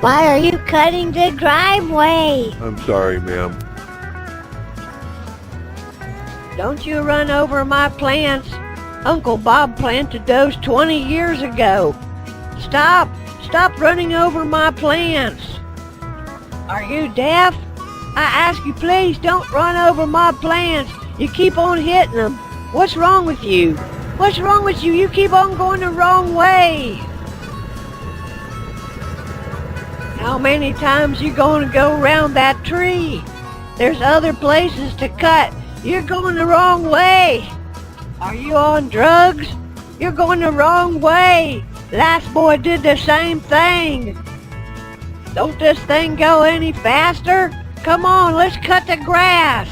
Why are you cutting the driveway? I'm sorry, ma'am. Don't you run over my plants. Uncle Bob planted those 20 years ago. Stop! Stop running over my plants. Are you deaf? I ask you, please don't run over my plants. You keep on hitting them. What's wrong with you? What's wrong with you? You keep on going the wrong way. How many times you gonna go around that tree? There's other places to cut. You're going the wrong way. Are you on drugs? You're going the wrong way. Last boy did the same thing. Don't this thing go any faster? Come on, let's cut the grass.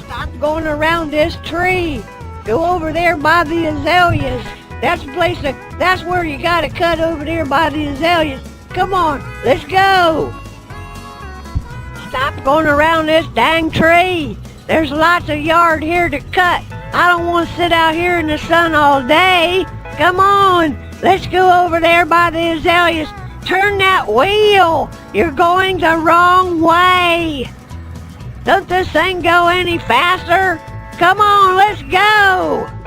Stop going around this tree. Go over there by the azaleas. That's the place that's where you gotta cut, over there by the azaleas. Come on, let's go. Stop going around this dang tree. There's lots of yard here to cut. I don't want to sit out here in the sun all day. Come on, let's go over there by the azaleas. Turn that wheel. You're going the wrong way. Don't this thing go any faster? Come on, let's go.